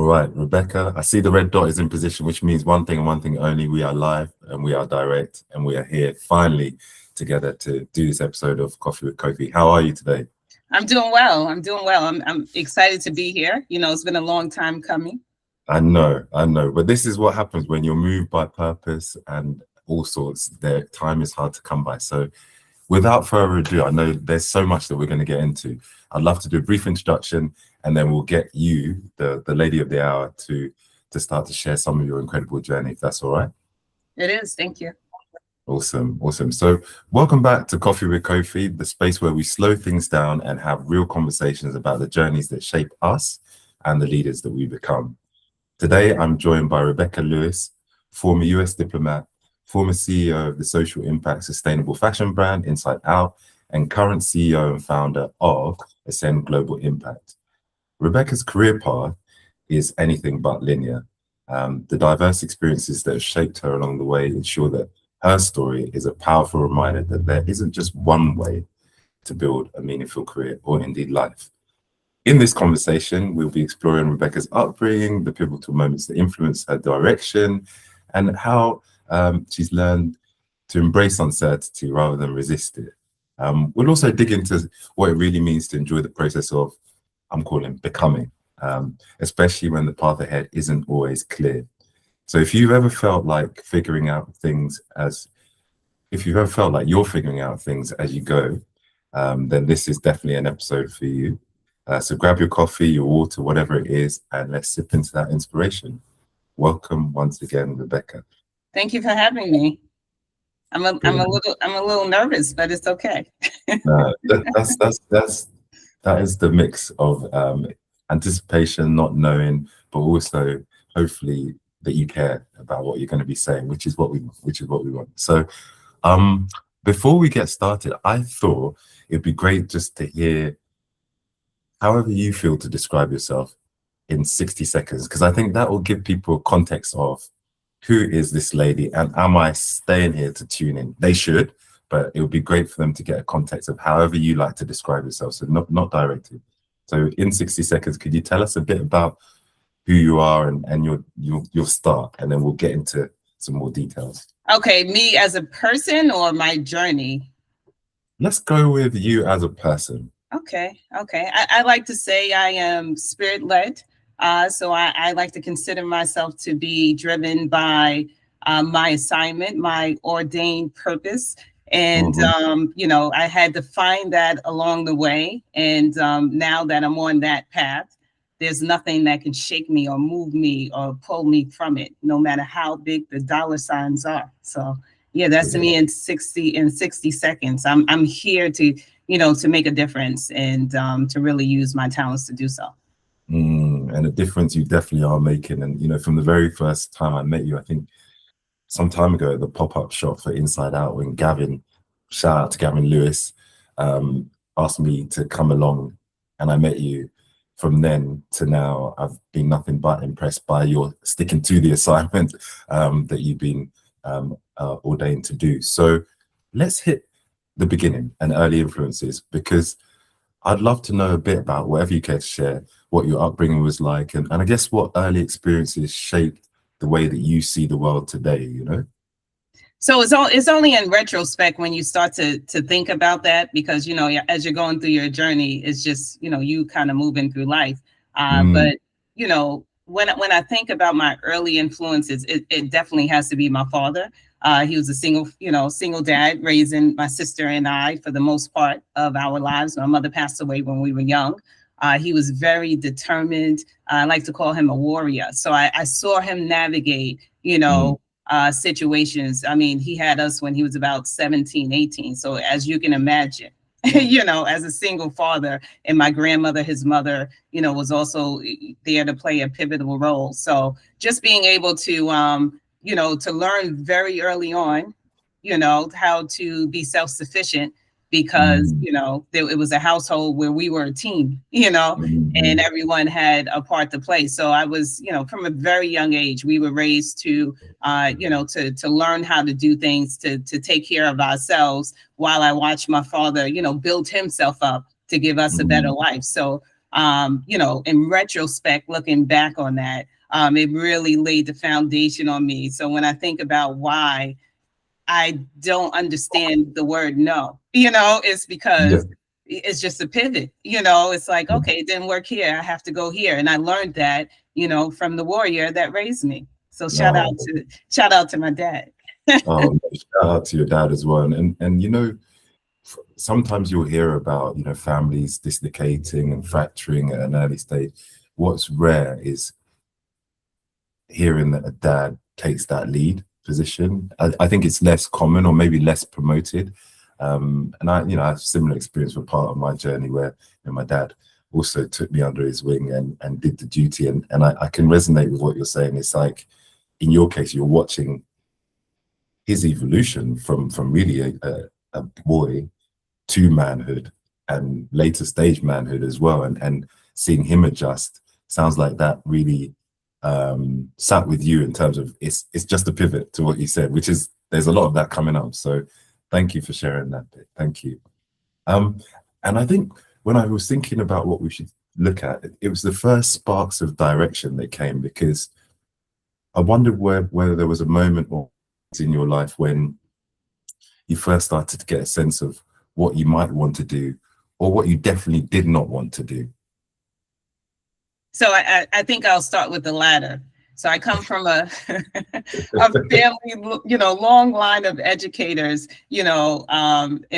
All right, Rebecca, I see the red dot is in position, which means one thing and one thing only. We are live and we are direct and we are here finally together to do this episode of Coffee with Kofi. How are you today? I'm doing well. I'm excited to be here. It's been a long time coming. I know. But this is what happens when you're moved by purpose and all sorts. Time is hard to come by. So without further ado, I know there's so much that we're going to get into. I'd love to do a brief introduction and then we'll get you, the lady of the hour, to start to share some of your incredible journey, if that's all right. It is. Thank you. Awesome. So welcome back to Coffee with Kofi, the space where we slow things down and have real conversations about the journeys that shape us and the leaders that we become. Today, I'm joined by Rebeća Lewis, former US diplomat, former CEO of the social impact sustainable fashion brand Inside Out, and current CEO and founder of Ascend Global Impact. Rebecca's career path is anything but linear. The diverse experiences that have shaped her along the way ensure that her story is a powerful reminder that there isn't just one way to build a meaningful career or indeed life. In this conversation, we'll be exploring Rebecca's upbringing, the pivotal moments that influence her direction, and how she's learned to embrace uncertainty rather than resist it. We'll also dig into what it really means to enjoy the process of, I'm calling, becoming, especially when the path ahead isn't always clear. So if you've ever felt like you're figuring out things as you go, then this is definitely an episode for you. So grab your coffee, your water, whatever it is, and let's sip into that inspiration. Welcome once again, Rebecca. Thank you for having me. I'm a little nervous, but it's okay. That is the mix of anticipation, not knowing, but also hopefully that you care about what you're going to be saying, which is what we want. So before we get started, I thought it'd be great just to hear however you feel to describe yourself in 60 seconds, because I think that will give people a context of who is this lady and am I staying here to tune in? They should, but it would be great for them to get a context of however you like to describe yourself, so not directly. So in 60 seconds, could you tell us a bit about who you are and your start, and then we'll get into some more details. Okay, me as a person or my journey? Let's go with you as a person. Okay. I like to say I am spirit-led. So I like to consider myself to be driven by my assignment, my ordained purpose. And, I had to find that along the way. And now that I'm on that path, there's nothing that can shake me or move me or pull me from it, no matter how big the dollar signs are. So, yeah, that's me in 60 seconds. I'm here to, to make a difference and to really use my talents to do so. And a difference you definitely are making. And, from the very first time I met you, I think some time ago at the pop-up shop for Inside Out, when shout out to Gavin Lewis, asked me to come along, and I met you. From then to now, I've been nothing but impressed by your sticking to the assignment that you've been ordained to do. So let's hit the beginning and early influences, because I'd love to know a bit about whatever you care to share, what your upbringing was like, and I guess what early experiences shaped the way that you see the world today, So it's only in retrospect when you start to think about that, because, as you're going through your journey, it's just, you kind of moving through life. But, when I think about my early influences, it definitely has to be my father. He was a single dad, raising my sister and I for the most part of our lives. My mother passed away when we were young. He was very determined. I like to call him a warrior. So I saw him navigate, situations. I mean, he had us when he was about 17, 18. So as you can imagine, as a single father, and my grandmother, his mother, was also there to play a pivotal role. So just being able to, to learn very early on, how to be self-sufficient, because, it was a household where we were a team, and everyone had a part to play. So I was, from a very young age, we were raised to, to learn how to do things, to take care of ourselves, while I watched my father, build himself up to give us a better life. So In retrospect, looking back on that, it really laid the foundation on me. So when I think about why I don't understand the word no, it's Yeah. because it's just a pivot. It's like, Yeah. okay, it didn't work here. I have to go here. And I learned that, from the warrior that raised me. So Oh, shout out to my dad. oh, shout out to your dad as well. And sometimes you'll hear about, families dislocating and fracturing at an early stage. What's rare is hearing that a dad takes that lead position. I think it's less common or maybe less promoted. And I have a similar experience with part of my journey where my dad also took me under his wing and did the duty. And I can resonate with what you're saying. It's like, in your case, you're watching his evolution from really a boy to manhood and later stage manhood as well. And seeing him adjust sounds like that really sat with you in terms of it's just a pivot to what you said, which is there's a lot of that coming up. So thank you for sharing that bit. Thank you. And I think when I was thinking about what we should look at, it was the first sparks of direction that came, because I wondered whether there was a moment or in your life when you first started to get a sense of what you might want to do or what you definitely did not want to do. So I think I'll start with the latter. So I come from a family, long line of educators, in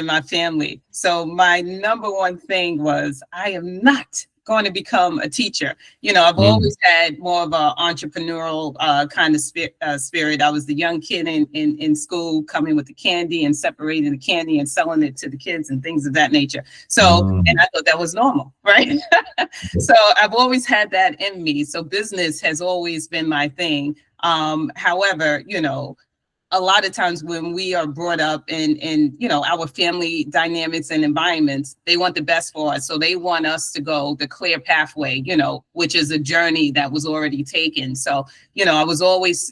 my family. So my number one thing was, I am not going to become a teacher. I've always had more of an entrepreneurial kind of spirit. I was the young kid in school, coming with the candy and separating the candy and selling it to the kids and things of that nature. So, and I thought that was normal, right? So I've always had that in me. So business has always been my thing. However, a lot of times when we are brought up in our family dynamics and environments, they want the best for us. So they want us to go the clear pathway, which is a journey that was already taken. So, I was always,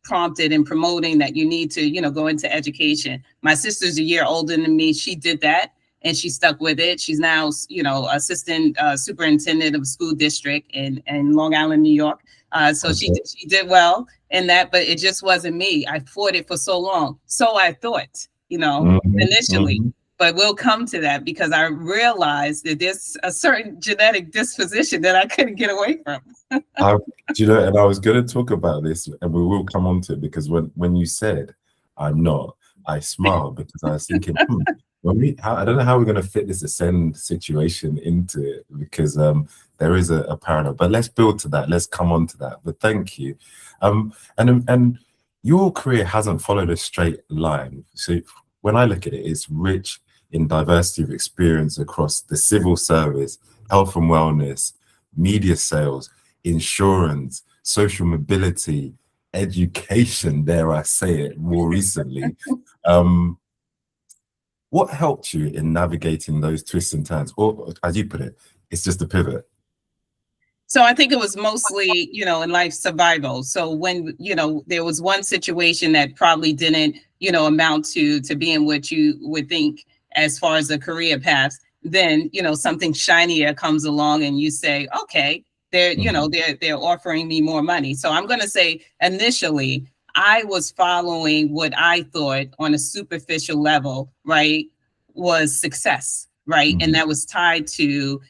prompted and promoting that you need to, go into education. My sister's a year older than me. She did that and she stuck with it. She's now, assistant superintendent of a school district in Long Island, New York. So she did well in that, but it just wasn't me. I fought it for so long. So I thought, initially, but we'll come to that because I realized that there's a certain genetic disposition that I couldn't get away from. And I was going to talk about this, and we will come on to it, because when you said I'm not, I smiled because I was thinking, I don't know how we're going to fit this ascend situation into it, because there is a parallel. But let's build to that. Let's come on to that. But thank you. And your career hasn't followed a straight line. So when I look at it, it's rich in diversity of experience across the civil service, health and wellness, media sales, insurance, social mobility, education, dare I say it, more recently. What helped you in navigating those twists and turns? Or, as you put it, it's just a pivot. So I think it was mostly, in life survival. So when, there was one situation that probably didn't, amount to being what you would think as far as a career path, then, something shinier comes along and you say, okay, they're offering me more money. So I'm going to say initially, I was following what I thought on a superficial level, right, was success, right? And that was tied to,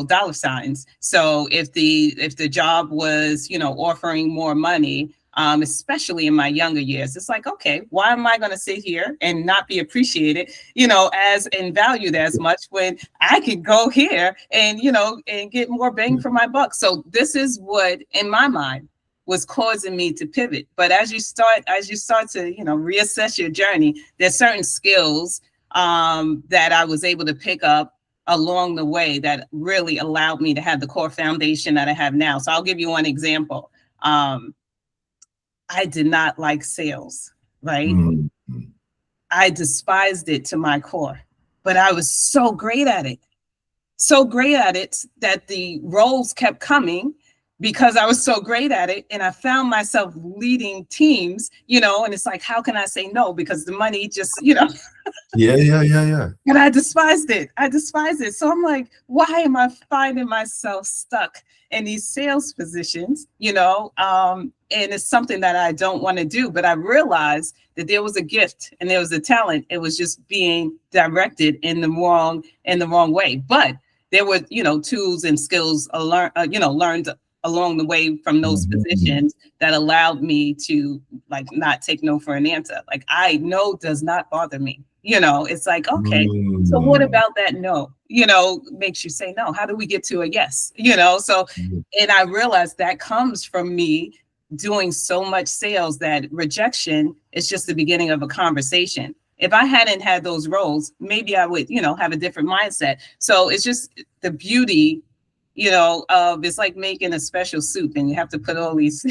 dollar signs. So if the job was, offering more money, especially in my younger years, it's like, okay, why am I going to sit here and not be appreciated, as and valued as much when I could go here and, and get more bang for my buck? So this is what, in my mind, was causing me to pivot. But as you start to, reassess your journey, there's certain skills that I was able to pick up along the way that really allowed me to have the core foundation that I have now. So I'll give you one example. I did not like sales, right? I despised it to my core, but I was so great at it that the roles kept coming because I was so great at it. And I found myself leading teams, and it's like, how can I say no? Because the money just, Yeah. and I despised it. I despised it. So I'm like, why am I finding myself stuck in these sales positions? And it's something that I don't want to do. But I realized that there was a gift and there was a talent. It was just being directed in the wrong way. But there were, tools and skills learned along the way from those positions that allowed me to like not take no for an answer. Like, I know does not bother me. It's like, okay, so what about that no, makes you say no? How do we get to a yes? So, and I realized that comes from me doing so much sales that rejection is just the beginning of a conversation. If I hadn't had those roles, maybe I would, have a different mindset. So it's just the beauty, of it's like making a special soup and you have to put all these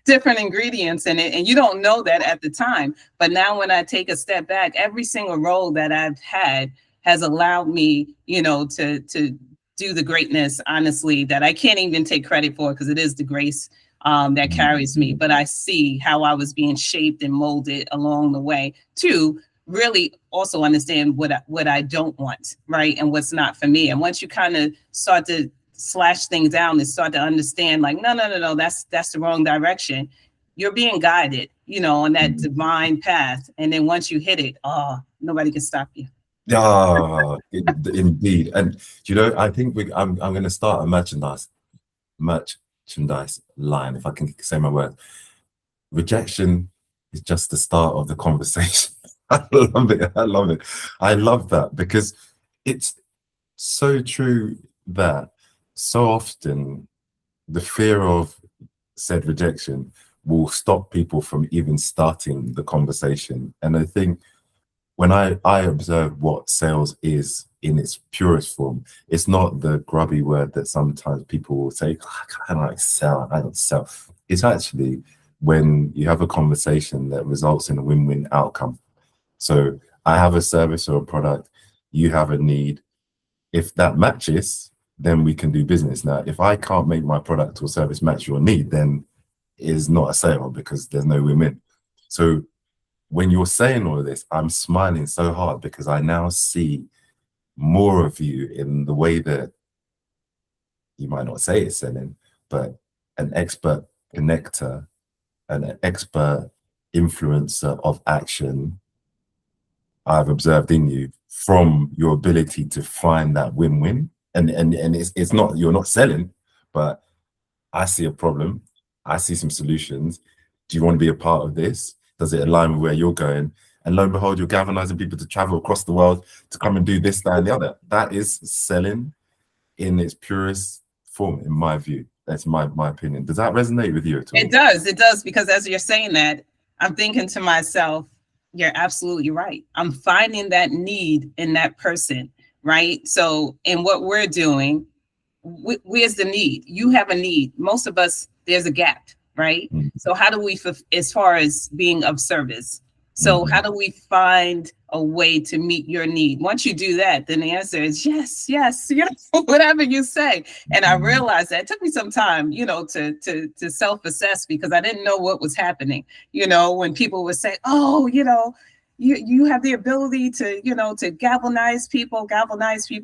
different ingredients in it. And you don't know that at the time. But now when I take a step back, every single role that I've had has allowed me, to do the greatness, honestly, that I can't even take credit for because it is the grace that carries me. But I see how I was being shaped and molded along the way to really also understand what I don't want, right? And what's not for me. And once you kind of start to slash things down and start to understand like, no, that's the wrong direction. You're being guided, on that divine path. And then once you hit it, nobody can stop you. Indeed. And I think I'm going to start a merchandise line, if I can say my word. Rejection is just the start of the conversation. I love it. I love that because it's so true that so often the fear of said rejection will stop people from even starting the conversation. And I think when I observe what sales is in its purest form, it's not the grubby word that sometimes people will say, I don't sell. It's actually when you have a conversation that results in a win-win outcome. So I have a service or a product, you have a need. If that matches, then we can do business. Now, if I can't make my product or service match your need, then it's not a sale because there's no win-win. So when you're saying all of this, I'm smiling so hard because I now see more of you in the way that you might not say it's selling, but an expert connector, an expert influencer of action I've observed in you from your ability to find that win-win. And it's not, you're not selling, but I see a problem. I see some solutions. Do you want to be a part of this? Does it align with where you're going? And lo and behold, you're galvanizing people to travel across the world to come and do this, that, and the other. That is selling in its purest form, in my view. That's my opinion. Does that resonate with you at all? It does, because as you're saying that, I'm thinking to myself, you're absolutely right. I'm finding that need in that person, right? So in what we're doing, where's the need? You have a need. Most of us, there's a gap, right? So how do we, as far as being of service, so how do we find a way to meet your need? Once you do that, then the answer is yes, whatever you say. And I realized that it took me some time, to self-assess because I didn't know what was happening. When people would say, oh, you have the ability to, to galvanize people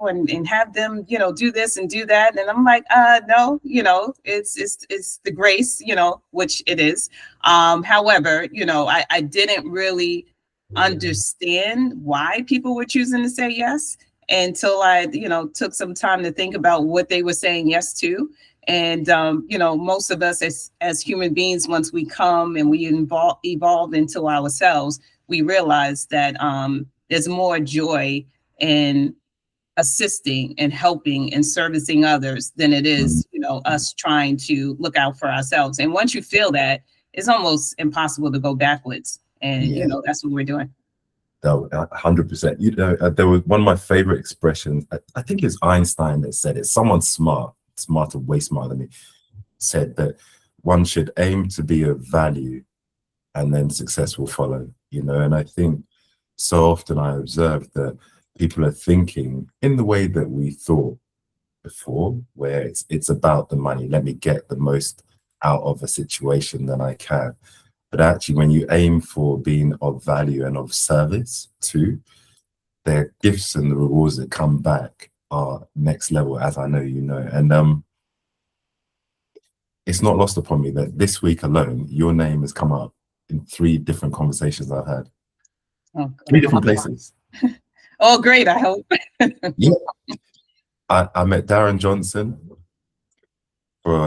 and have them, do this and do that. And I'm like, no, it's the grace, which it is. However, I didn't really understand why people were choosing to say yes until I, took some time to think about what they were saying yes to. And, most of us as human beings, once we come and we evolve into ourselves, we realize that there's more joy in assisting and helping and servicing others than it is, us trying to look out for ourselves. And once you feel that, it's almost impossible to go backwards. And, that's what we're doing. No, 100%. There was one of my favorite expressions. I think it's Einstein that said it. Someone smarter, way smarter than me, said that one should aim to be of value and then success will follow, and I think so often I observe that people are thinking in the way that we thought before, where it's about the money. Let me get the most out of a situation than I can. But actually, when you aim for being of value and of service too, the gifts and the rewards that come back are next level, as I know you know. And it's not lost upon me that this week alone, your name has come up in 3 different conversations I've had. Oh, 3 different places. oh, great, I hope. Yeah. I met Darren Johnson for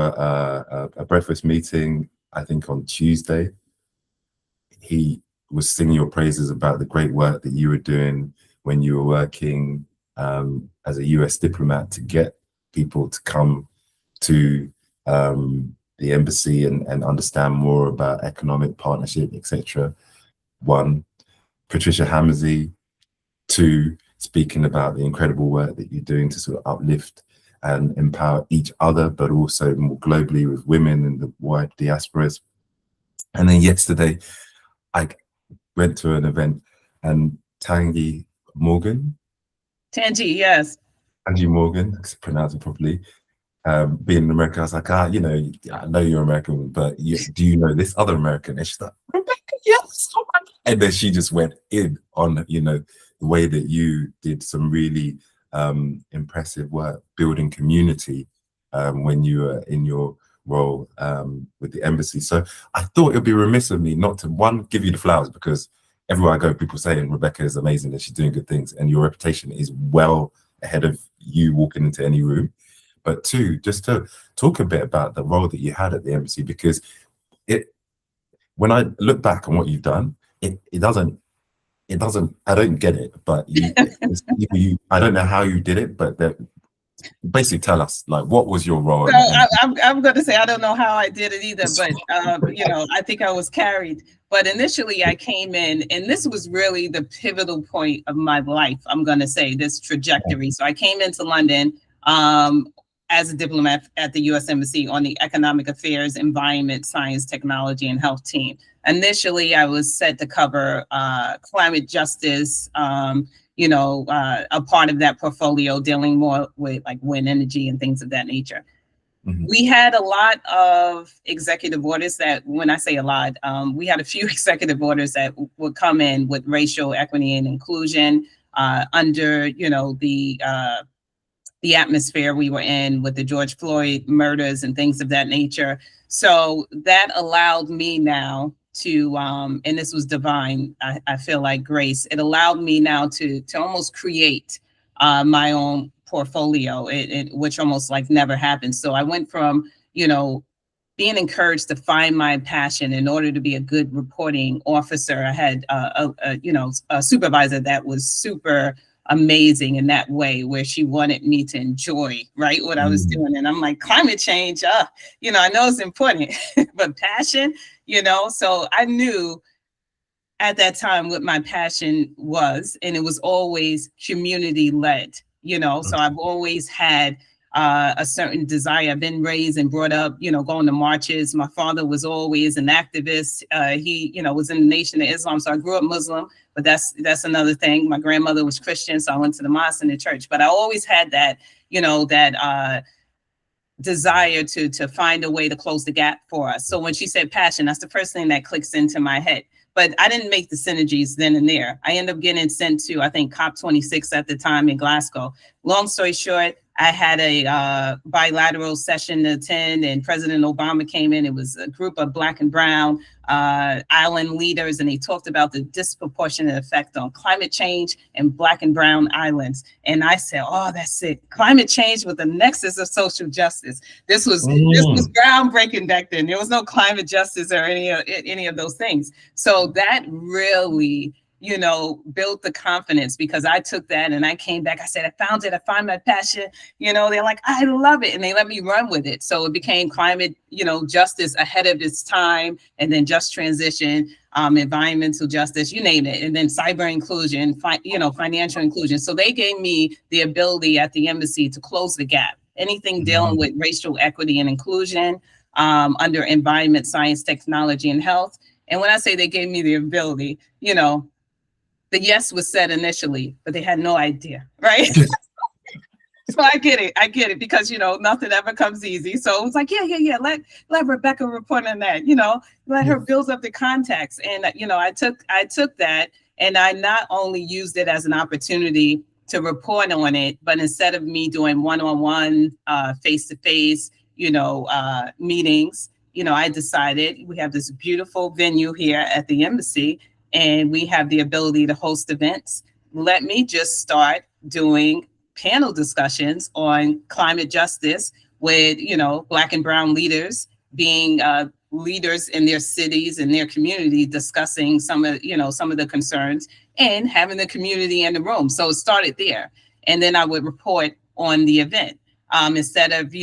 a breakfast meeting, I think on Tuesday. He was singing your praises about the great work that you were doing when you were working as a US diplomat to get people to come to the embassy and understand more about economic partnership, etc. 1. Patricia Hammersy. 2, speaking about the incredible work that you're doing to sort of uplift and empower each other, but also more globally with women and the wide diasporas. And then yesterday, I went to an event and Tangi Morgan. Tangi, yes. Tangi Morgan, to pronounce it properly. Being an American, I was like, I know you're American, but do you know this other American? And she's like, Rebecca, yes. And then she just went in on, the way that you did some really impressive work building community when you were in your role with the embassy. So I thought it'd be remiss of me not to, 1, give you the flowers, because everywhere I go, people saying Rebecca is amazing and she's doing good things, and your reputation is well ahead of you walking into any room. But 2, just to talk a bit about the role that you had at the embassy, because when I look back on what you've done, it doesn't, I don't get it, but I don't know how you did it, but basically tell us, like, what was your role? So I'm going to say, I don't know how I did it either, but, I think I was carried. But initially I came in, and this was really the pivotal point of my life, I'm going to say, this trajectory. So I came into London as a diplomat at the U.S. Embassy on the Economic Affairs, Environment, Science, Technology, and Health team. Initially, I was set to cover climate justice, a part of that portfolio dealing more with like wind energy and things of that nature. Mm-hmm. We had a lot of executive orders that, when I say a lot, we had a few executive orders that would come in with racial equity and inclusion under, the atmosphere we were in with the George Floyd murders and things of that nature. So that allowed me now to, and this was divine, I feel like grace, it allowed me now to almost create my own portfolio, which almost like never happened. So I went from, being encouraged to find my passion in order to be a good reporting officer. I had a supervisor that was super amazing in that way, where she wanted me to enjoy what I was doing. And I'm like, climate change, I know it's important, but passion, so I knew at that time what my passion was, and it was always community led, so I've always had a certain desire. I've been raised and brought up, going to marches. My father was always an activist. He, was in the Nation of Islam. So I grew up Muslim, but that's another thing. My grandmother was Christian, so I went to the mosque and the church. But I always had that, desire to find a way to close the gap for us. So when she said passion, that's the first thing that clicks into my head. But I didn't make the synergies then and there. I ended up getting sent to, I think, COP26 at the time in Glasgow. Long story short, I had a bilateral session to attend, and President Obama came in. It was a group of Black and Brown island leaders, and they talked about the disproportionate effect on climate change and Black and Brown islands. And I said, oh, that's it. Climate change with the nexus of social justice. This was groundbreaking back then. There was no climate justice or any of those things. So that really, built the confidence, because I took that and I came back. I said, I found it. I find my passion. They're like, I love it. And they let me run with it. So it became climate, justice ahead of its time, and then just transition, environmental justice, you name it. And then cyber inclusion, financial inclusion. So they gave me the ability at the embassy to close the gap. Anything dealing with racial equity and inclusion under environment, science, technology, and health. And when I say they gave me the ability, the yes was said initially, but they had no idea, right? So I get it. I get it because, nothing ever comes easy. So it was like, yeah. Let Rebecca report on that, let her build up the contacts. And, I took that and I not only used it as an opportunity to report on it, but instead of me doing one-on-one, face-to-face, meetings, I decided we have this beautiful venue here at the embassy and we have the ability to host events. Let me just start doing panel discussions on climate justice with, Black and brown leaders being leaders in their cities and their community, discussing some of the concerns and having the community in the room. So it started there. And then I would report on the event. Instead of,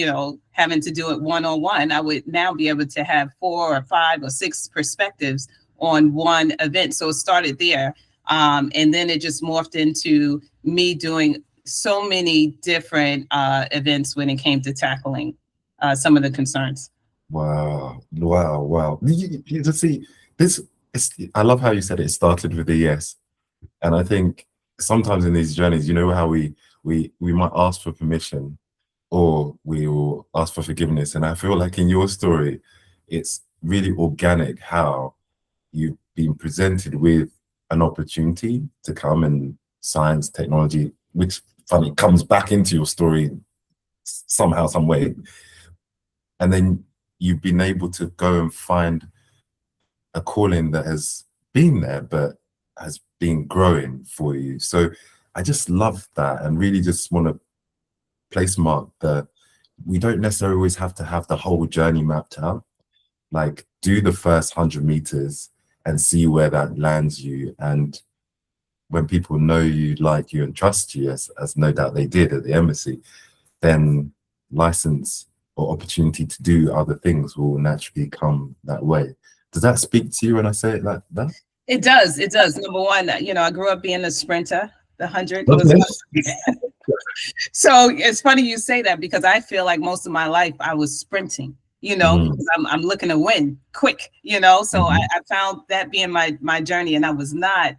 having to do it one-on-one, I would now be able to have 4 or 5 or 6 perspectives on one event. So it started there. And then it just morphed into me doing so many different events when it came to tackling some of the concerns. Wow. You just see this. I love how you said it started with a yes. And I think sometimes in these journeys, how we might ask for permission or we will ask for forgiveness. And I feel like in your story, it's really organic how you've been presented with an opportunity to come, and science, technology, which funny comes back into your story somehow, some way. And then you've been able to go and find a calling that has been there, but has been growing for you. So I just love that and really just want to place mark that we don't necessarily always have to have the whole journey mapped out. Like, do the first 100 meters and see where that lands you. And when people know you, like you, and trust you, as no doubt they did at the embassy, then license or opportunity to do other things will naturally come that way. Does that speak to you when I say it like that? It does. It does. Number one, I grew up being a sprinter. The 100 Okay. was so it's funny you say that because I feel like most of my life I was sprinting, because I'm looking to win quick, so I found that being my journey, and I was not,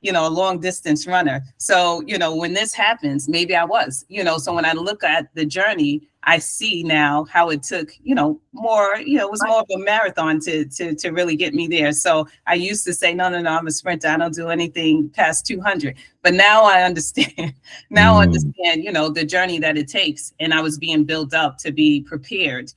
a long distance runner. So, when this happens, maybe I was, so when I look at the journey, I see now how it took, more, it was more of a marathon to really get me there. So I used to say, no, I'm a sprinter. I don't do anything past 200. But now I understand, the journey that it takes. And I was being built up to be prepared,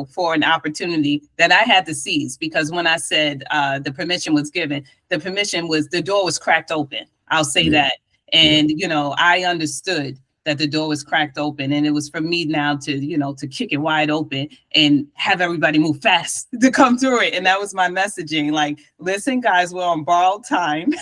for an opportunity that I had to seize, because when I said the permission was given, the door was cracked open. I'll say that. And, I understood that the door was cracked open, and it was for me now to kick it wide open and have everybody move fast to come through it. And that was my messaging. Like, listen, guys, we're on borrowed time.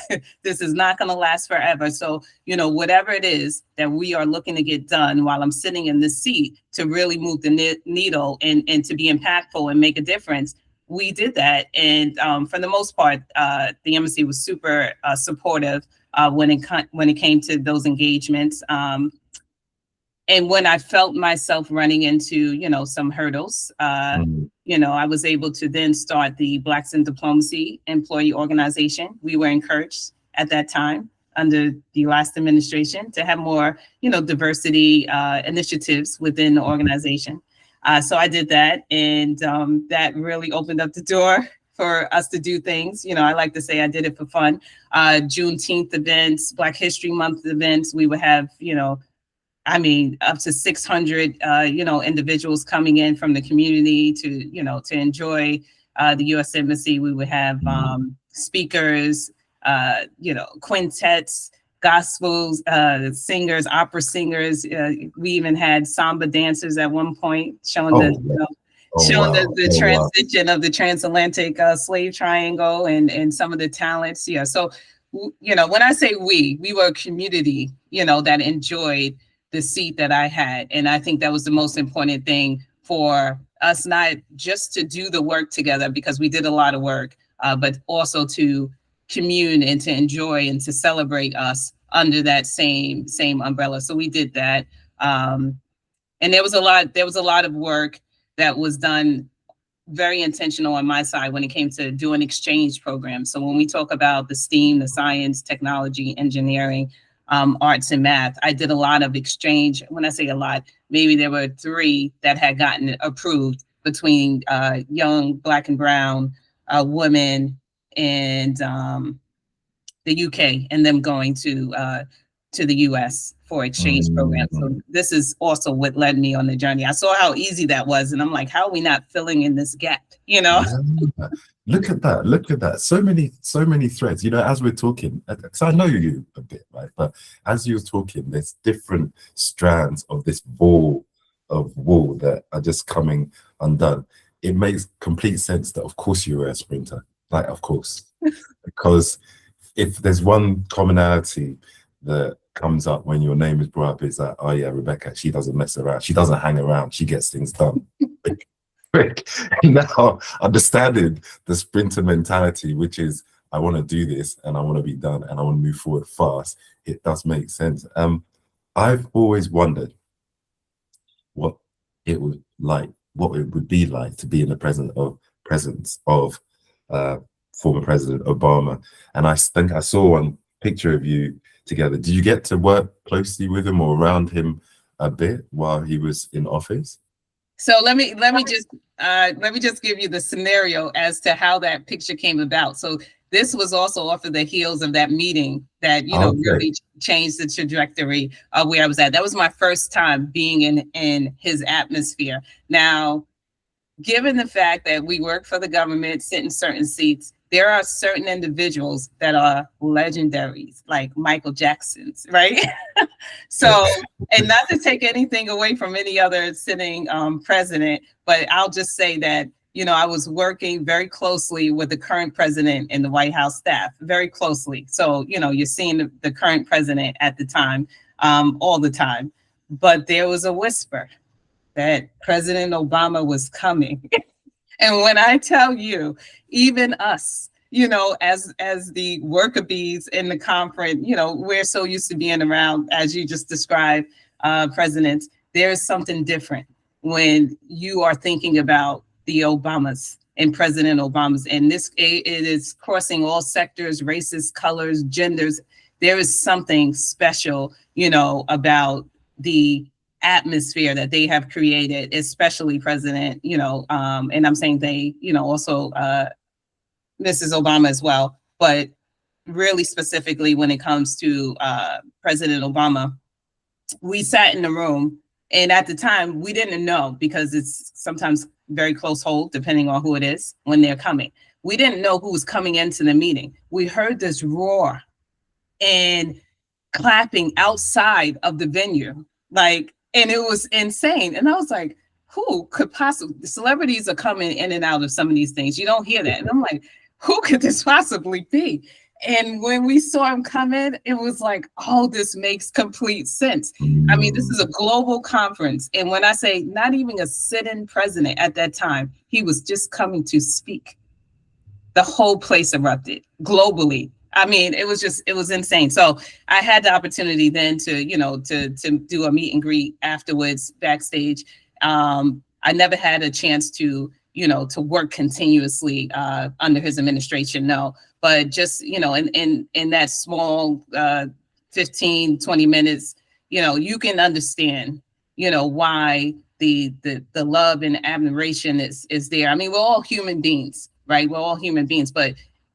This is not going to last forever. So, whatever it is that we are looking to get done while I'm sitting in this seat to really move the needle and to be impactful and make a difference, we did that. And for the most part, the embassy was super supportive when it came to those engagements. And when I felt myself running into, some hurdles, I was able to then start the Blacks in Diplomacy Employee Organization. We were encouraged at that time under the last administration to have more, diversity initiatives within the organization. So I did that, and that really opened up the door for us to do things. I like to say I did it for fun. Juneteenth events, Black History Month events, we would have, up to 600, individuals coming in from the community to enjoy the U.S. Embassy. We would have speakers, quintets, gospels, singers, opera singers. We even had samba dancers at one point, showing the transition of the transatlantic slave triangle and some of the talents. Yeah. So, when I say we were a community, that enjoyed the seat that I had. And I think that was the most important thing for us, not just to do the work together, because we did a lot of work, but also to commune and to enjoy and to celebrate us under that same umbrella. So we did that. And there was a lot of work that was done, very intentional on my side when it came to doing exchange programs. So when we talk about the STEAM, the science, technology, engineering, arts and math. I did a lot of exchange. When I say a lot, maybe there were 3 that had gotten approved between young Black and brown women and the UK, and them going to the US for exchange programs. So this is also what led me on the journey. I saw how easy that was, and I'm like, how are we not filling in this gap? You know? Yeah. Look at that. Look at that. So many threads. You know, as we're talking, because I know you a bit, right? But as you're talking, there's different strands of this ball of wool that are just coming undone. It makes complete sense that, of course, you were a sprinter. Like, of course, because if there's one commonality that comes up when your name is brought up, is that, oh yeah, Rebecca, she doesn't mess around. She doesn't hang around. She gets things done. Quick. Now, understanding the sprinter mentality, which is, I want to do this and I want to be done and I want to move forward fast, it does make sense. I've always wondered what it would be like to be in the presence of former President Obama. And I think I saw one picture of you together. Did you get to work closely with him or around him a bit while he was in office? So let me just give you the scenario as to how that picture came about. So this was also off of the heels of that meeting that, you know, really changed the trajectory of where I was at. That was my first time being in his atmosphere. Now, given the fact that we work for the government, sit in certain seats, there are certain individuals that are legendaries, like Michael Jackson's, right? So, and not to take anything away from any other sitting president, but I'll just say that, you know, I was working very closely with the current president and the White House staff, very closely. So, you know, you're seeing the current president at the time, all the time. But there was a whisper that President Obama was coming. And when I tell you, even us, you know, as the worker bees in the conference, you know, we're so used to being around, as you just described, presidents. There's something different when you are thinking about the Obamas and President Obamas. And it is crossing all sectors, races, colors, genders. There is something special, you know, about the atmosphere that they have created, especially President, you know, and I'm saying they, you know, also Mrs. Obama as well, but really specifically when it comes to President Obama, we sat in the room, and at the time we didn't know, because it's sometimes very close hold depending on who it is when they're coming. We didn't know who was coming into the meeting. We heard this roar and clapping outside of the venue, like, and it was insane. And I was like, who could possibly, the celebrities are coming in and out of some of these things. You don't hear that. And I'm like, who could this possibly be? And when we saw him come in, it was like, oh, this makes complete sense. I mean, this is a global conference. And when I say not even a sit-in president at that time, he was just coming to speak. The whole place erupted globally. I mean, it was insane. So I had the opportunity then to, you know, to do a meet and greet afterwards backstage. I never had a chance to, you know, to work continuously under his administration, no. But just, you know, in that small 15, 20 minutes, you know, you can understand, you know, why the love and admiration is there. I mean, we're all human beings, right? We're all human beings, but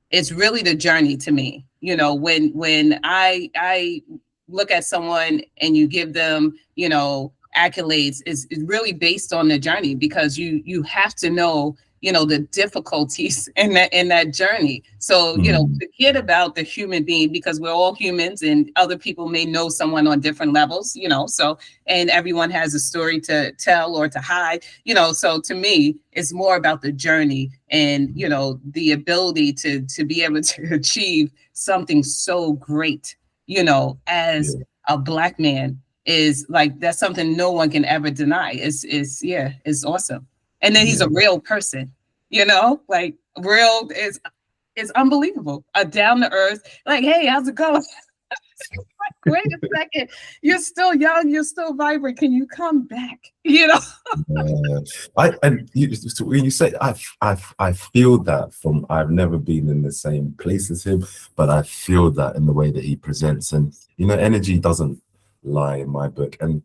it's really the journey to me. You know, when I look at someone and you give them, you know, accolades, is really based on the journey, because you have to know, you know, the difficulties in that journey. So, you know, forget about the human being, because we're all humans and other people may know someone on different levels, you know, so, and everyone has a story to tell or to hide, you know, so to me, it's more about the journey and, you know, the ability to be able to achieve something so great, you know, as a Black man is like, that's something no one can ever deny. It's awesome. And then he's a real person, you know, like real is unbelievable. Down to earth, like, hey, how's it going? Wait a second. You're still young. You're still vibrant. Can you come back? You know? When you say I feel that from I've never been in the same place as him, but I feel that in the way that he presents, and energy doesn't lie in my book. And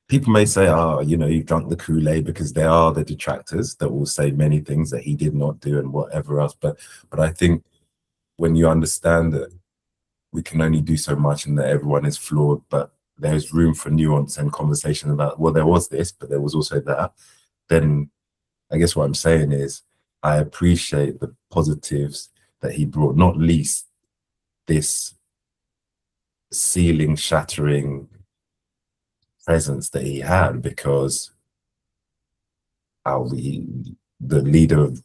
people may say, oh, you've drunk the Kool-Aid, because there are the detractors that will say many things that he did not do and whatever else. But I think when you understand that we can only do so much and that everyone is flawed, but there's room for nuance and conversation about, well, there was this, but there was also that, then I guess what I'm saying is I appreciate the positives that he brought, not least this ceiling shattering presence that he had, because the leader of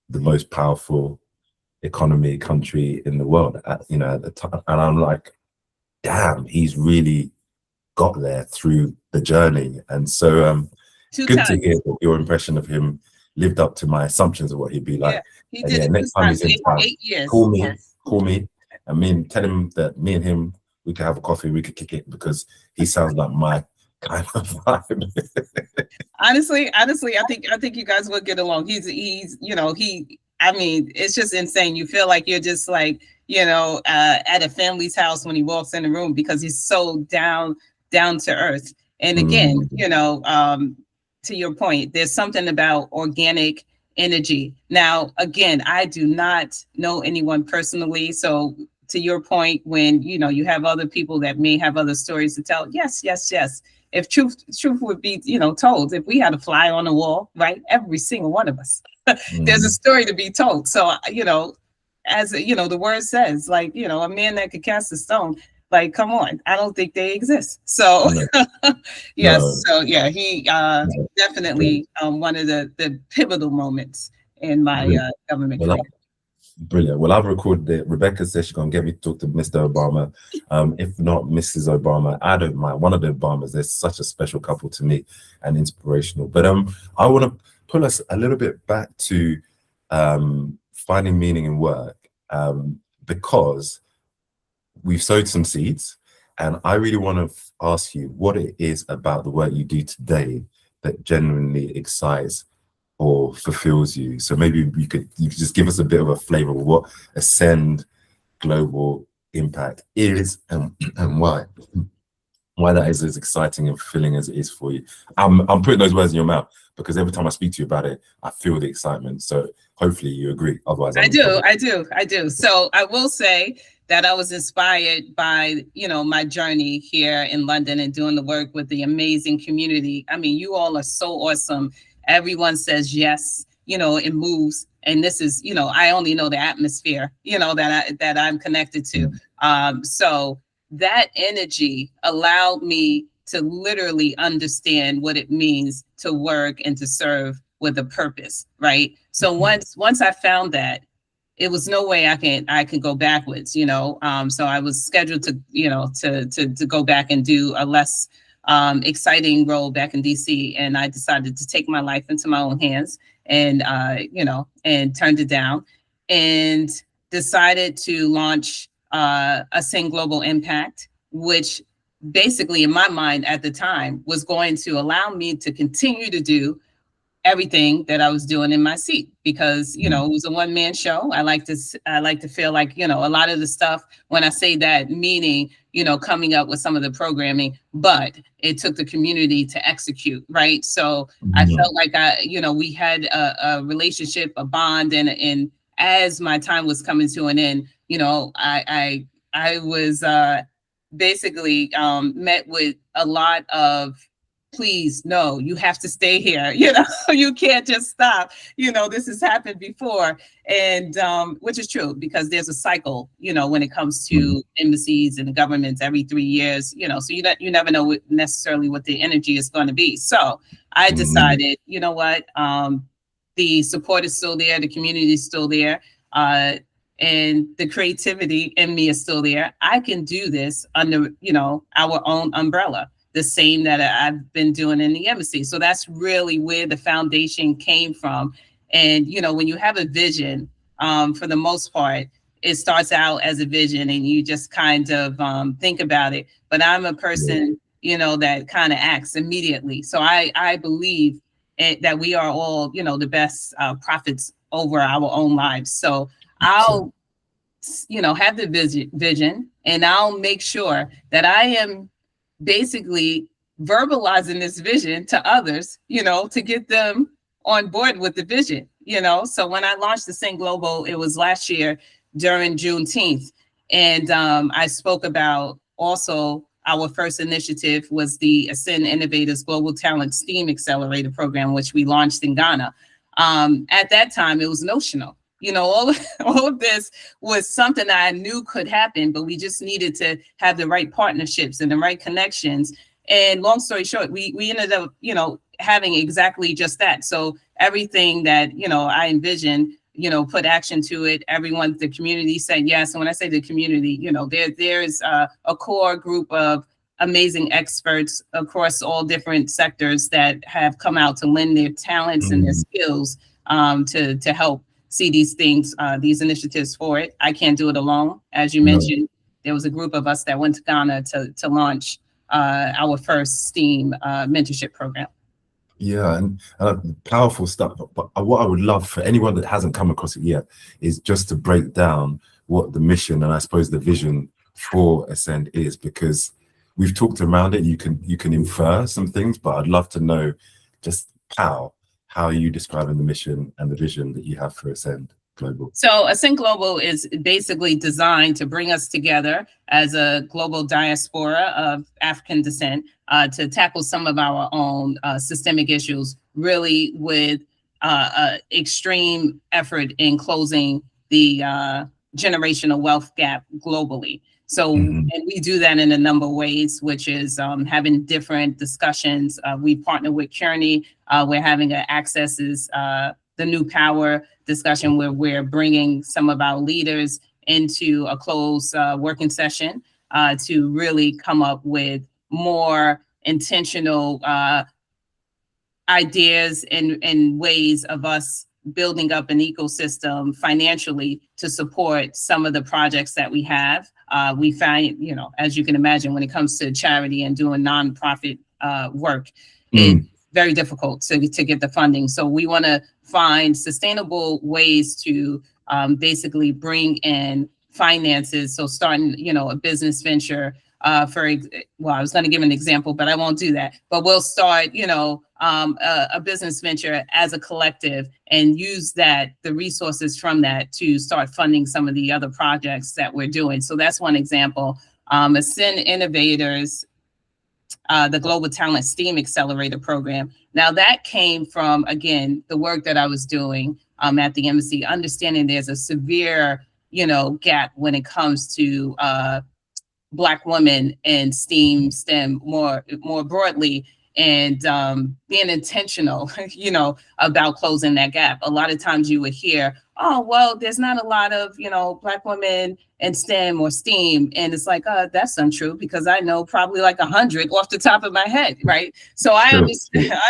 the most powerful economy country in the world at the time, and I'm like, damn, he's really got there through the journey. And so good to hear that your impression of him lived up to my assumptions of what he'd be like. Yeah, he did. Yeah, next time he's in town, 8 years. call me and tell him that me and him, we could have a coffee, we could kick it, because he sounds like my kind of vibe. Honestly, I think you guys will get along. It's just insane. You feel like you're just like, at a family's house when he walks in the room, because he's so down to earth. And again, to your point, there's something about organic energy. Now, again, I do not know anyone personally. So to your point, when, you have other people that may have other stories to tell. Yes. If truth would be, told, if we had a fly on the wall, right? Every single one of us, there's a story to be told. So, as the word says, like, a man that could cast a stone, like, come on, I don't think they exist. So, yes. No. So, yeah, he definitely one of the pivotal moments in my government career. Brilliant. Well, I've recorded it. Rebecca says she's going to get me to talk to Mr. Obama. If not Mrs. Obama, I don't mind. One of the Obamas, they're such a special couple to me and inspirational. But I want to pull us a little bit back to finding meaning in work, because we've sowed some seeds. And I really want to ask you what it is about the work you do today that genuinely excites or fulfills you. So maybe you could just give us a bit of a flavor of what Ascend Global Impact is, and why that is as exciting and fulfilling as it is for you. I'm putting those words in your mouth because every time I speak to you about it, I feel the excitement. So hopefully you agree. Otherwise, I do. So I will say that I was inspired by, my journey here in London and doing the work with the amazing community. I mean, you all are so awesome. Everyone says yes, it moves. And this is, I only know the atmosphere, that I'm connected to. So that energy allowed me to literally understand what it means to work and to serve with a purpose, right? So once I found that, it was no way I could go backwards, so I was scheduled to, to go back and do a less exciting role back in DC. And I decided to take my life into my own hands and, and turned it down and decided to launch Ascend Global Impact, which basically in my mind at the time was going to allow me to continue to do everything that I was doing in my seat, because, it was a one-man show. I like to feel like, a lot of the stuff, when I say that, meaning, coming up with some of the programming, but it took the community to execute, right? So I felt like we had a relationship, a bond, and as my time was coming to an end, I was basically met with a lot of, please, no, you have to stay here. You can't just stop. This has happened before. And which is true, because there's a cycle, when it comes to embassies and governments every 3 years, so you never know necessarily what the energy is going to be. So I decided, what, the support is still there. The community is still there. And the creativity in me is still there. I can do this under, our own umbrella, the same that I've been doing in the embassy. So that's really where the foundation came from. And, when you have a vision, for the most part, it starts out as a vision and you just kind of think about it. But I'm a person, that kind of acts immediately. So I believe that we are all, the best prophets over our own lives. So I'll, have the vision, and I'll make sure that I am basically verbalizing this vision to others, to get them on board with the vision, So when I launched the Ascend Global, it was last year during Juneteenth. And I spoke about also our first initiative was the Ascend Innovators Global Talent STEAM Accelerator Program, which we launched in Ghana. At that time, it was notional. All of this was something that I knew could happen, but we just needed to have the right partnerships and the right connections. And long story short, we ended up, having exactly just that. So everything that, I envisioned, put action to it. Everyone, the community said yes. And when I say the community, there's a core group of amazing experts across all different sectors that have come out to lend their talents and their skills to help see these things, these initiatives forward. I can't do it alone. As you mentioned, there was a group of us that went to Ghana to launch our first STEAM mentorship program. Yeah, and powerful stuff. But what I would love for anyone that hasn't come across it yet is just to break down what the mission and I suppose the vision for Ascend is, because we've talked around it. You can infer some things, but I'd love to know just how are you describing the mission and the vision that you have for Ascend Global? So Ascend Global is basically designed to bring us together as a global diaspora of African descent to tackle some of our own systemic issues, really with extreme effort in closing the generational wealth gap globally. So and we do that in a number of ways, which is having different discussions. We partner with Kearney. We're having an Accesses the New Power discussion where we're bringing some of our leaders into a closed working session to really come up with more intentional ideas and ways of us building up an ecosystem financially to support some of the projects that we have. We find, as you can imagine, when it comes to charity and doing nonprofit work, it's very difficult to get the funding. So we want to find sustainable ways to basically bring in finances. So starting, a business venture I was going to give an example, but I won't do that. But we'll start, a business venture as a collective and use the resources from that to start funding some of the other projects that we're doing. So that's one example. Ascend Innovators, the Global Talent STEAM Accelerator Program. Now that came from, again, the work that I was doing at the embassy, understanding there's a severe, gap when it comes to Black women in STEM more broadly, and being intentional, about closing that gap. A lot of times you would hear, oh, well, there's not a lot of, Black women in STEM or STEAM. And it's like, that's untrue, because I know probably like 100 off the top of my head, right? So I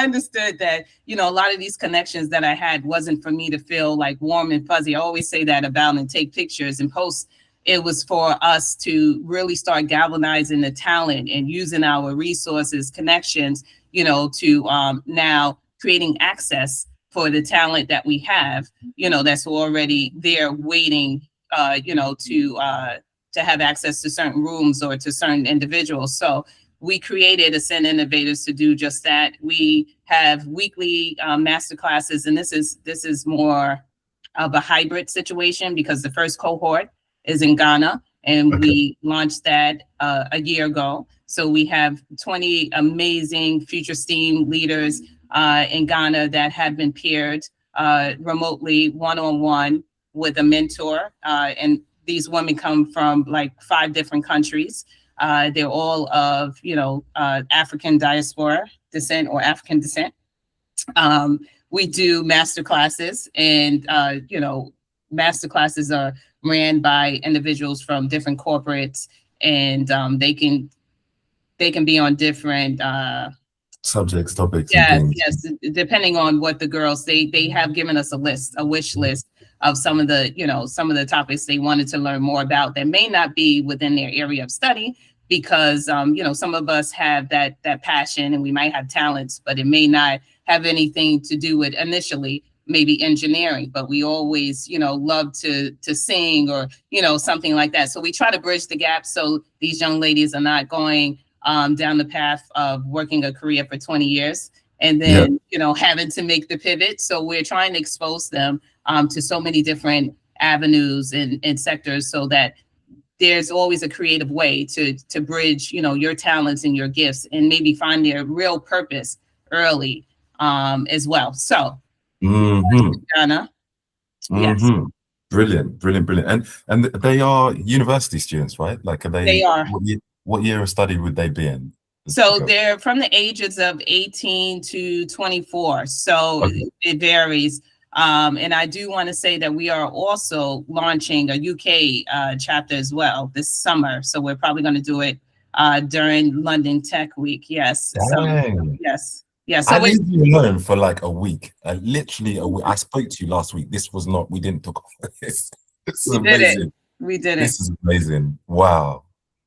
understood that, a lot of these connections that I had wasn't for me to feel like warm and fuzzy. I always say that about and take pictures and post. It was for us to really start galvanizing the talent and using our resources, connections, to now creating access for the talent that we have, that's already there waiting, to have access to certain rooms or to certain individuals. So we created Ascend Innovators to do just that. We have weekly masterclasses, and this is more of a hybrid situation because the first cohort is in Ghana, and we launched that a year ago. So we have 20 amazing future STEAM leaders in Ghana that have been paired remotely, one-on-one with a mentor. And these women come from like 5 different countries. They're all of, African diaspora descent or African descent. We do master classes, and, master classes are ran by individuals from different corporates, and they can be on different subjects, topics, and Yes, things. yes. Depending on what the girls, they have given us a wish list of some of the, some of the topics they wanted to learn more about that may not be within their area of study because some of us have that passion and we might have talents, but it may not have anything to do with initially maybe engineering, but we always, love to sing or, something like that. So we try to bridge the gap so these young ladies are not going down the path of working a career for 20 years and Yeah. then, having to make the pivot. So we're trying to expose them to so many different avenues and sectors so that there's always a creative way to bridge, your talents and your gifts and maybe find their real purpose early as well. So, Donna, yes, Brilliant, brilliant, brilliant. And they are university students, right? Like, are they they, are. what year of study would they be in? So they're from the ages of 18 to 24. So Okay. it varies. And I do want to say that we are also launching a UK chapter as well this summer. So we're probably going to do it during London Tech Week. Yes. So Dang. yes. Yeah. I So leave you alone for like a week. Literally a week. I spoke to you last week. This was not, we didn't talk about this. This is we did it. amazing. We did it. This is amazing. Wow.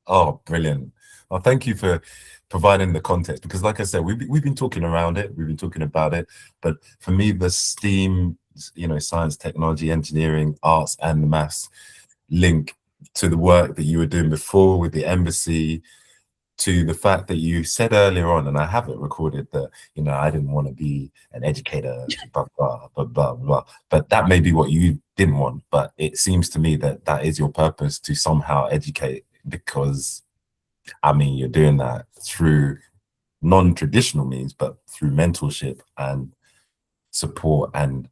Oh, brilliant. Well, thank you for providing the context because, like I said, we've been talking around it. We've been talking about it. But for me, the STEAM, science, technology, engineering, arts, and the maths link to the work that you were doing before with the embassy, to the fact that you said earlier on, and I have it recorded, that I didn't want to be an educator, blah blah blah blah blah. But that may be what you didn't want. But it seems to me that that is your purpose, to somehow educate, because you're doing that through non-traditional means, but through mentorship and support and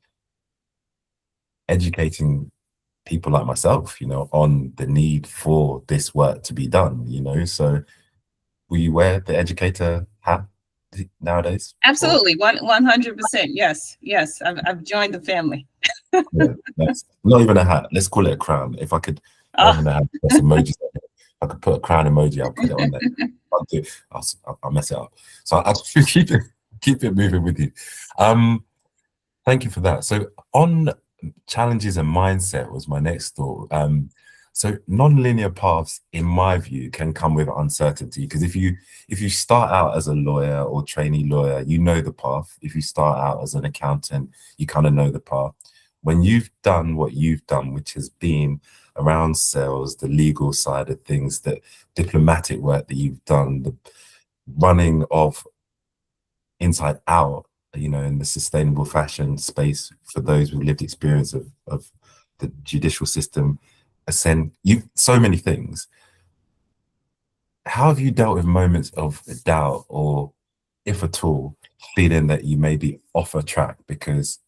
educating people like myself, on the need for this work to be done. So will you wear the educator hat nowadays? Absolutely. 100%. Yes. Yes. I've joined the fammy. Yeah, not even a hat. Let's call it a crown. If I could, have emojis. I could put a crown emoji. I'll put it on there. I'll mess it up. So I'll keep it moving with you. Thank you for that. So on challenges and mindset was my next thought. So non-linear paths, in my view, can come with uncertainty, because if you start out as a lawyer or trainee lawyer, you know the path. If you start out as an accountant, you kind of know the path. When you've done what you've done, which has been around sales, the legal side of things, the diplomatic work that you've done, the running of Inside Out, in the sustainable fashion space for those with lived experience of the judicial system, so many things. How have you dealt with moments of doubt, or if at all, feeling that you may be off a track because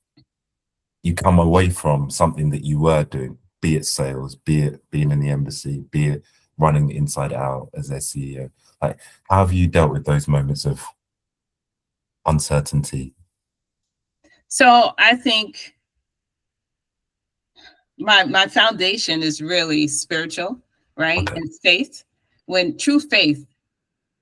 you come away from something that you were doing, be it sales, be it being in the embassy, be it running Inside Out as their CEO? Like, how have you dealt with those moments of uncertainty? So I think my foundation is really spiritual, right? Okay. And faith. When true faith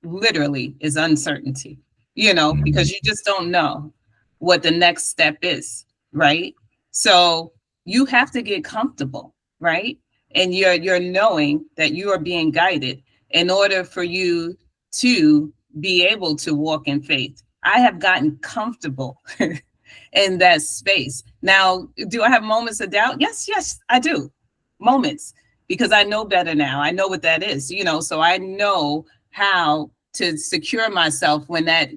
literally is uncertainty, because you just don't know what the next step is, right? So you have to get comfortable, right? And you're knowing that you are being guided in order for you to be able to walk in faith. I have gotten comfortable in that space. Now, do I have moments of doubt? Yes, I do. Moments, because I know better now. I know what that is, so I know how to secure myself when that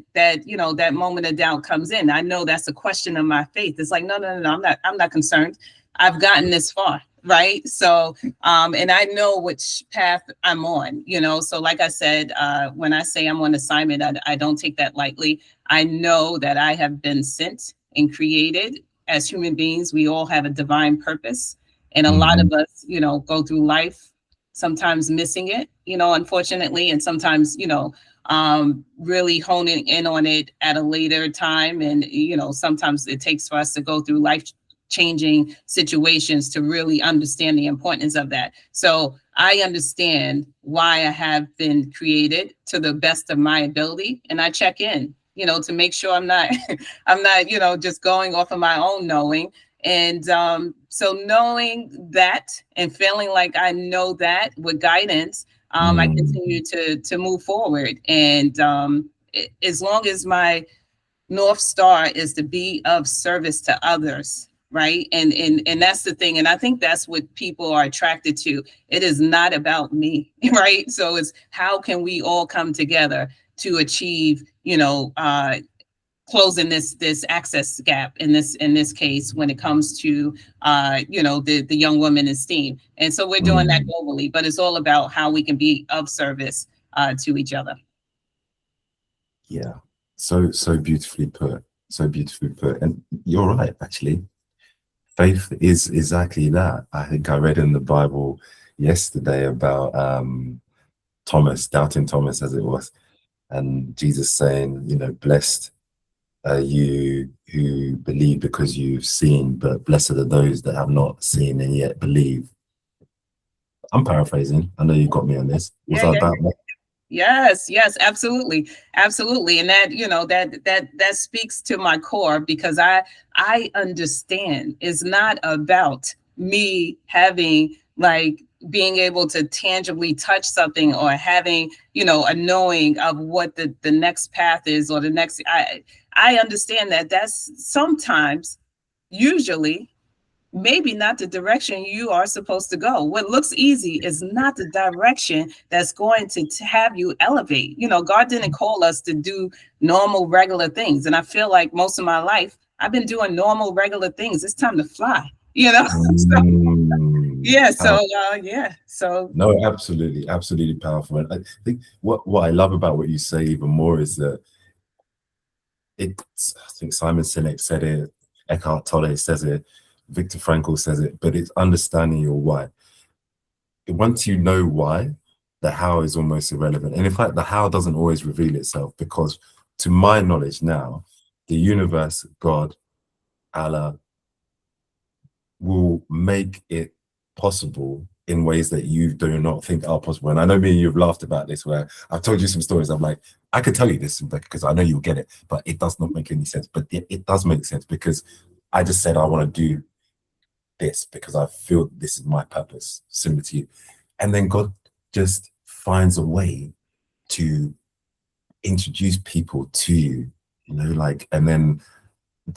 moment of doubt comes in. I know that's a question of my faith. It's like, no, I'm not concerned. I've gotten this far, right? So, and I know which path I'm on, so like I said, when I say I'm on assignment, I don't take that lightly. I know that I have been sent and created as human beings. We all have a divine purpose. And a lot of us, go through life sometimes missing it, unfortunately, and sometimes, really honing in on it at a later time. And, sometimes it takes for us to go through life-changing situations to really understand the importance of that. So I understand why I have been created to the best of my ability, and I check in to make sure I'm not, I'm not, just going off of my own knowing. And so knowing that and feeling like I know that with guidance, I continue to move forward. And as long as my North Star is to be of service to others, right? And that's the thing. And I think that's what people are attracted to. It is not about me, right? So it's how can we all come together to achieve, closing this access gap in this case when it comes to the young woman in STEAM. And so we're doing that globally, but it's all about how we can be of service to each other. Yeah. So beautifully put. So beautifully put. And you're right, actually. Faith is exactly that. I think I read in the Bible yesterday about Thomas, doubting Thomas as it was, and Jesus saying, blessed are you who believe because you've seen, but blessed are those that have not seen and yet believe. I'm paraphrasing. I know you got me on this. Was that about that? Yes, absolutely. Absolutely. And that, that speaks to my core, because I understand it's not about me having being able to tangibly touch something or having, a knowing of what the next path is or the next, I understand that that's sometimes, usually, maybe not the direction you are supposed to go. What looks easy is not the direction that's going to have you elevate. God didn't call us to do normal, regular things. And I feel like most of my life, I've been doing normal, regular things. It's time to fly, So no, absolutely powerful. And I think what I love about what you say even more is that I think Simon Sinek said it, Eckhart Tolle says it, Viktor Frankl says it, but it's understanding your why. Once you know why, the how is almost irrelevant. And in fact, the how doesn't always reveal itself, because to my knowledge now, the universe, God, Allah, will make it possible in ways that you do not think are possible. And I know me and you've laughed about this, where I've told you some stories. I'm like, I could tell you this because I know you'll get it, but it does not make any sense. But it does make sense, because I just said I want to do this because I feel this is my purpose, similar to you. And then God just finds a way to introduce people to you, and then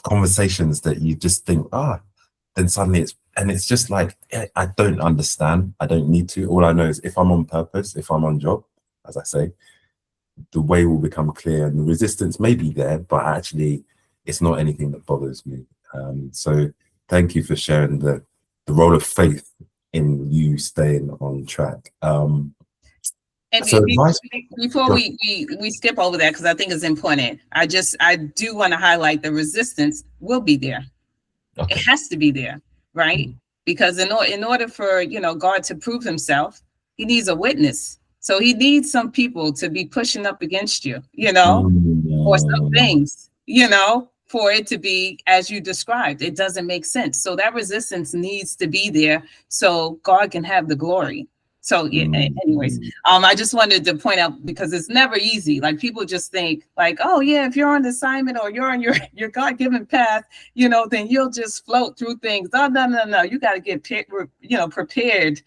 conversations that you just think, then suddenly it's just like, I don't understand. I don't need to. All I know is if I'm on purpose, if I'm on job, as I say, the way will become clear, and the resistance may be there, but actually it's not anything that bothers me. So thank you for sharing the role of faith in you staying on track. And before we skip over that, because I think it's important, I do want to highlight the resistance will be there. Okay. It has to be there, right? Because in order for God to prove himself, he needs a witness. So he needs some people to be pushing up against you, or some things, for it to be as you described. It doesn't make sense. So that resistance needs to be there so God can have the glory. So anyways, I just wanted to point out, because it's never easy. Like, people just think like, oh yeah, if you're on assignment or you're on your God-given path, then you'll just float through things. No. You got to get prepared,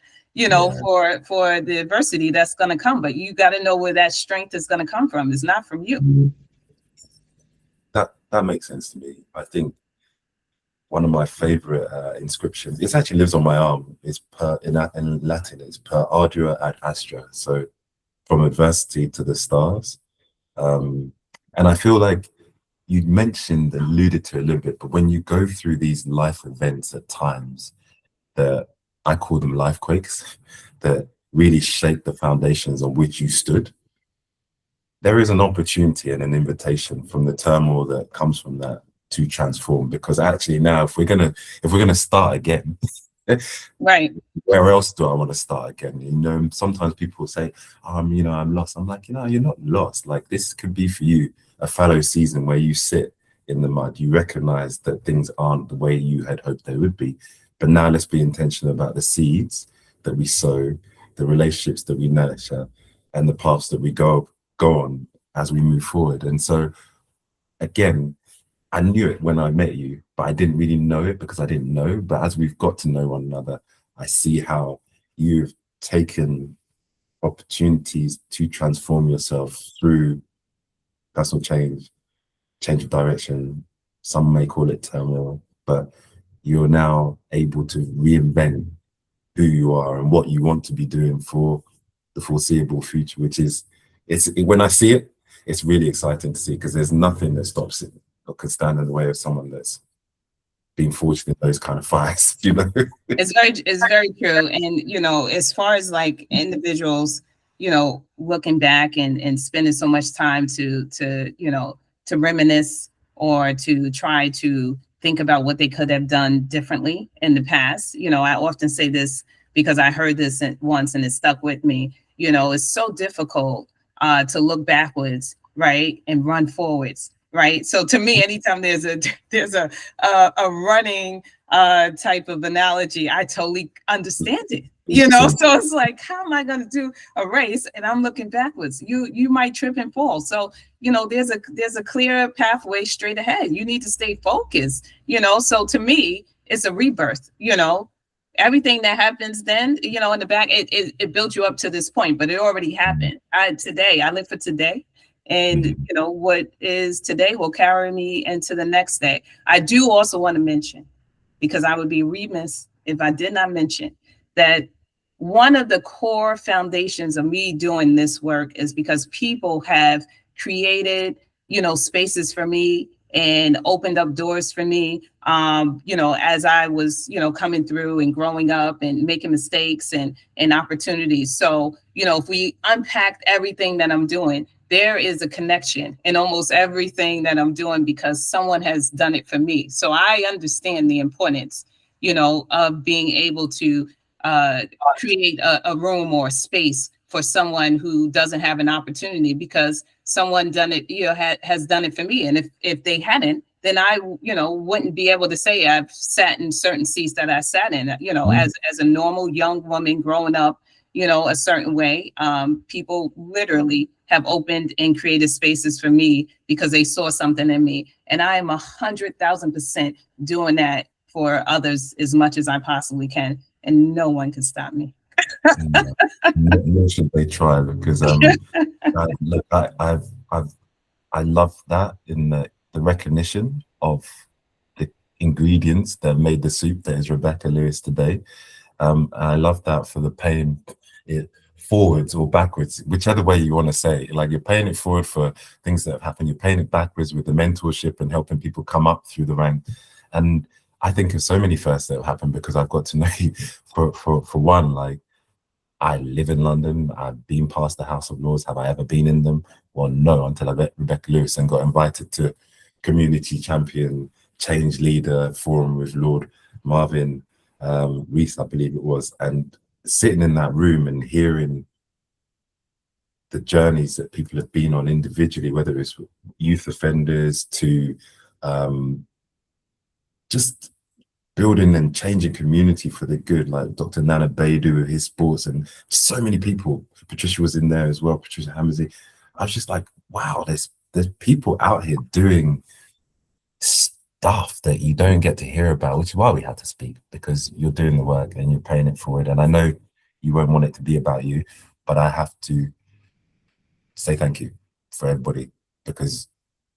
for the adversity that's going to come. But you got to know where that strength is going to come from. It's not from you. That makes sense to me. I think one of my favorite inscriptions, it actually lives on my arm, is in Latin, it's per ardua ad astra. So from adversity to the stars. And I feel like you alluded to a little bit, but when you go through these life events at times, that I call them life quakes, that really shape the foundations on which you stood, there is an opportunity and an invitation from the turmoil that comes from that to transform. Because actually now, if we're gonna start again, right, where else do I want to start again? Sometimes people say, I'm lost. I'm like, you're not lost. Like, this could be for you a fallow season where you sit in the mud, you recognize that things aren't the way you had hoped they would be, but now let's be intentional about the seeds that we sow, the relationships that we nurture, and the paths that we go on as we move forward. And so again, I knew it when I met you, but I didn't really know it because I didn't know. But as we've got to know one another, I see how you've taken opportunities to transform yourself through personal change, change of direction. Some may call it turmoil, but you're now able to reinvent who you are and what you want to be doing for the foreseeable future, which is, when I see it, it's really exciting to see, because there's nothing that stops it or can stand in the way of someone that's been fortunate in those kind of fights, you know. It's very true. And, you know, as far as like individuals, you know, looking back and spending so much time to, you know, to reminisce or to try to think about what they could have done differently in the past. You know, I often say this because I heard this once and it stuck with me. You know, it's so difficult to look backwards, right, and run forwards, right? So to me, anytime there's a running type of analogy, I totally understand it. You know, so it's like, how am I going to do a race and I'm looking backwards? You might trip and fall. So, you know, there's a clear pathway straight ahead. You need to stay focused, you know. So to me, it's a rebirth, you know. Everything that happens then, you know, in the back, it built you up to this point, but it already happened. I live for today. And, you know, what is today will carry me into the next day. I do also want to mention, because I would be remiss if I did not mention, that one of the core foundations of me doing this work is because people have created, you know, spaces for me and opened up doors for me, you know, as I was, you know, coming through and growing up and making mistakes and opportunities. So, you know, if we unpacked everything that I'm doing, there is a connection in almost everything that I'm doing because someone has done it for me. So I understand the importance, you know, of being able to create a room or a space for someone who doesn't have an opportunity, because someone done it, you know, has done it for me. And if they hadn't, then I, you know, wouldn't be able to say I've sat in certain seats that I sat in, you know, as a normal young woman growing up, you know, a certain way. People literally have opened and created spaces for me because they saw something in me. And I am 100,000% doing that for others as much as I possibly can. And no one can stop me. Nor should they try, because look, I love that in the recognition of the ingredients that made the soup that is Rebeća Lewis today. I love that for the paying it forwards or backwards, whichever way you want to say it. Like, you're paying it forward for things that have happened, you're paying it backwards with the mentorship and helping people come up through the rank. And I think of so many firsts that have happened because I've got to know you. For one, like, I live in London, I've been past the House of Lords. Have I ever been in them? Well, no, until I met Rebeća Lewis and got invited to Community Champion Change Leader Forum with Lord Marvin Rees, I believe it was, and sitting in that room and hearing the journeys that people have been on individually, whether it's youth offenders to just building and changing community for the good, like Dr. Nana Baidu with his sports, and so many people. Patricia was in there as well, Patricia Hammersy. I was just like, wow, there's people out here doing stuff that you don't get to hear about, which is why we had to speak, because you're doing the work and you're paying it forward. And I know you won't want it to be about you, but I have to say thank you for everybody, because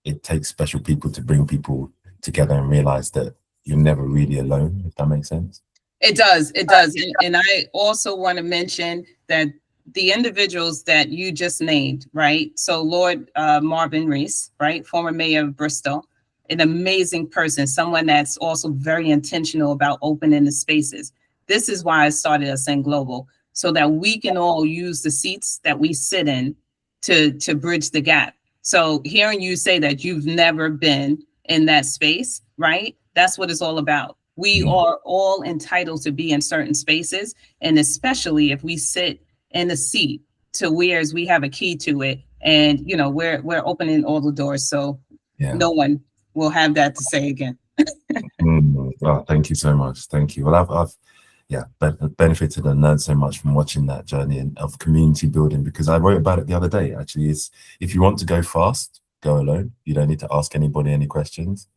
it takes special people to bring people together and realize that you're never really alone, if that makes sense. It does. And I also want to mention that the individuals that you just named, right? So Lord Marvin Rees, right? Former mayor of Bristol, an amazing person, someone that's also very intentional about opening the spaces. This is why I started Ascend Global, so that we can all use the seats that we sit in to bridge the gap. So hearing you say that you've never been in that space, right? That's what it's all about. We are all entitled to be in certain spaces, and especially if we sit in a seat to whereas we have a key to it, and you know we're opening all the doors, so no one will have that to say again. Oh, thank you so much. Thank you. Well, I've benefited and learned so much from watching that journey of community building, because I wrote about it the other day. Actually, is if you want to go fast, go alone. You don't need to ask anybody any questions.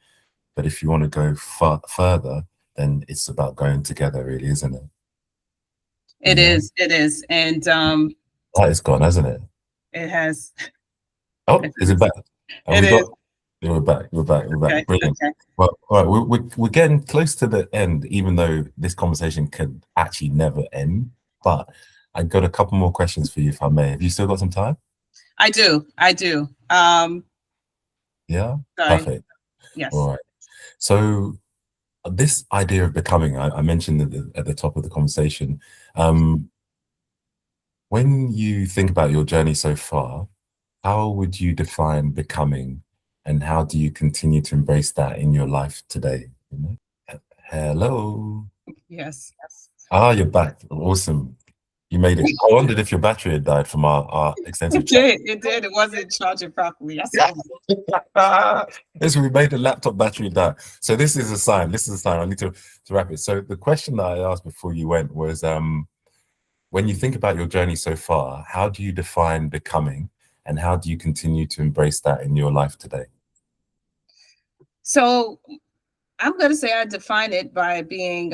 But if you want to go further, then it's about going together, really, isn't it? It is. It is. And that is gone, hasn't it? it has. Oh, is it back? Have It we is. got? Yeah, we're back. We're back. We're back. Okay. Brilliant. Okay. Well, all right, we're getting close to the end, even though this conversation could actually never end. But I got a couple more questions for you, if I may. Have you still got some time? I do. I do. Yeah. Sorry. Perfect. Yes. All right. So this idea of becoming, I mentioned at the top of the conversation. When you think about your journey so far, how would you define becoming, and how do you continue to embrace that in your life today? You know? Hello. Yes. Ah, you're back. Awesome. You made it. I wondered if your battery had died from our extensive It chat. did. It did. It wasn't charging properly. I saw it. Yes, we made the laptop battery die. So this is a sign. This is a sign. I need to wrap it. So the question that I asked before you went was, when you think about your journey so far, how do you define becoming, and how do you continue to embrace that in your life today? So I'm going to say I define it by being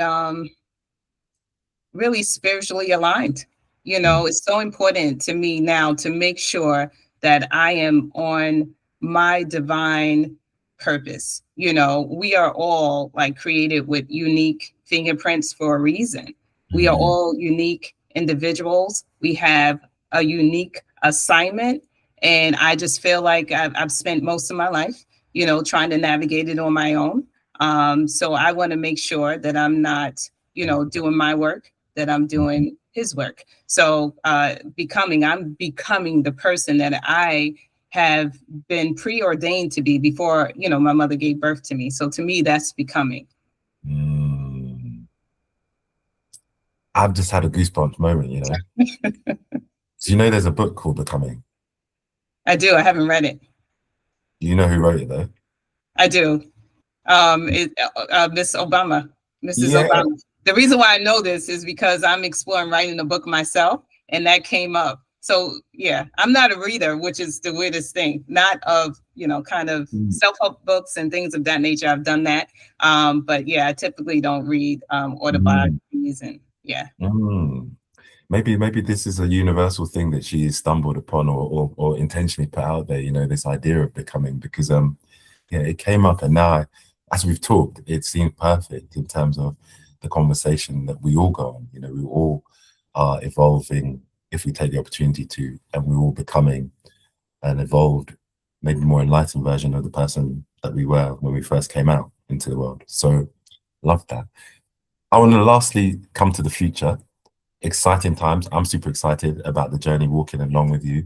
really spiritually aligned. You know, it's so important to me now to make sure that I am on my divine purpose. You know, we are all like created with unique fingerprints for a reason. We are all unique individuals. We have a unique assignment. And I just feel like I've spent most of my life, you know, trying to navigate it on my own. So I want to make sure that I'm not, you know, doing my work, that I'm doing his work. So I'm becoming the person that I have been preordained to be before, you know, my mother gave birth to me. So to me, that's becoming. I've just had a goosebumps moment, you know. So you know there's a book called Becoming? I do. I haven't read it. Do you know who wrote it though? I do. Miss Obama, Mrs. Yeah. Obama. The reason why I know this is because I'm exploring writing a book myself, and that came up. So yeah, I'm not a reader, which is the weirdest thing. Not of, you know, kind of self-help books and things of that nature. I've done that, but yeah, I typically don't read autobiographies and yeah. Maybe this is a universal thing that she stumbled upon or intentionally put out there. You know, this idea of becoming, because yeah, it came up, and now as we've talked, it seemed perfect in terms of the conversation that we all go on. You know, we all are evolving if we take the opportunity to, and we're all becoming an evolved, maybe more enlightened version of the person that we were when we first came out into the world. So love that. I want to lastly come to the future. Exciting times. I'm super excited about the journey walking along with you.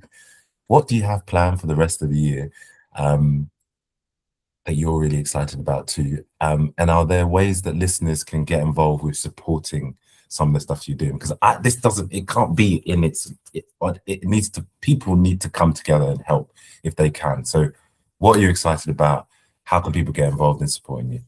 What do you have planned for the rest of the year that you're really excited about too? And are there ways that listeners can get involved with supporting some of the stuff you're doing? Because it can't be in it needs to, people need to come together and help if they can. So what are you excited about? How can people get involved in supporting you?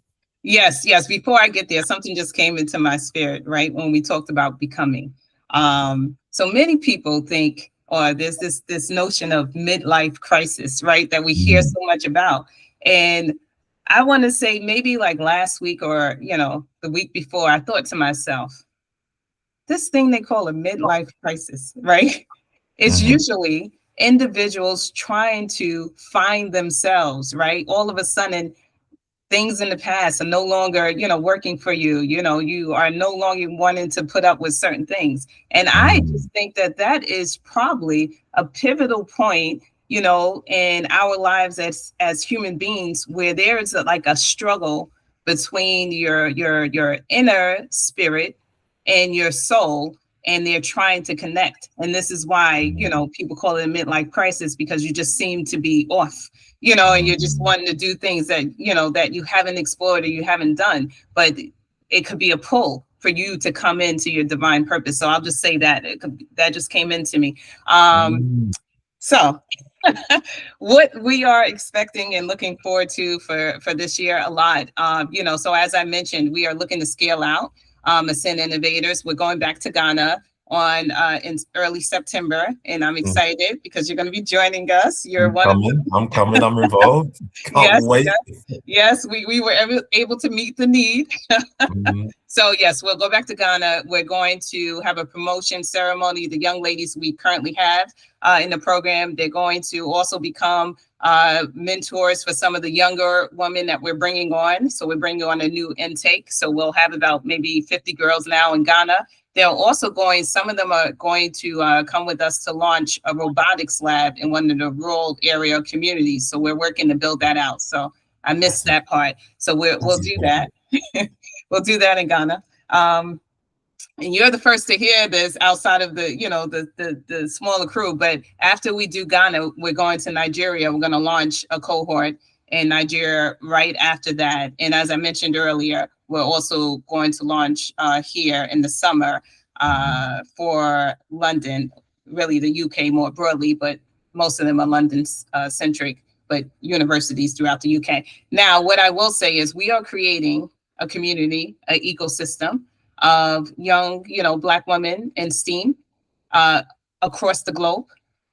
Yes. Before I get there, something just came into my spirit, right? When we talked about becoming. So many people think, or there's this notion of midlife crisis, right? That we hear so much about. And I want to say maybe like last week or, you know, the week before, I thought to myself, this thing they call a midlife crisis, right? It's usually individuals trying to find themselves, right? All of a sudden, things in the past are no longer, you know, working for you. You know, you are no longer wanting to put up with certain things. And I just think that that is probably a pivotal point, you know, in our lives as human beings, where there's like a struggle between your inner spirit and your soul, and they're trying to connect. And this is why, you know, people call it a midlife crisis, because you just seem to be off, you know, and you're just wanting to do things that, you know, that you haven't explored or you haven't done. But it could be a pull for you to come into your divine purpose. So I'll just say that that just came into me. So what we are expecting and looking forward to for this year, a lot, you know, so as I mentioned, we are looking to scale out, Ascend Innovators. We're going back to Ghana in early September, and I'm excited because you're going to be joining us. You're one of I'm coming. I'm involved. Can't yes, wait. yes. We were able to meet the need. Mhm. So yes, we'll go back to Ghana. We're going to have a promotion ceremony. The young ladies we currently have in the program, they're going to also become mentors for some of the younger women that we're bringing on. So we're bringing on a new intake. So we'll have about maybe 50 girls now in Ghana. They're also some of them are going to come with us to launch a robotics lab in one of the rural area communities. So we're working to build that out. So I missed that part. So we'll do that. We'll do that in Ghana. And you're the first to hear this outside of the smaller crew. But after we do Ghana, we're going to Nigeria. We're going to launch a cohort in Nigeria right after that. And as I mentioned earlier, we're also going to launch here in the summer for London, really the UK more broadly, but most of them are London centric, but universities throughout the UK. Now, what I will say is we are creating a community, an ecosystem of young, Black women in STEAM across the globe.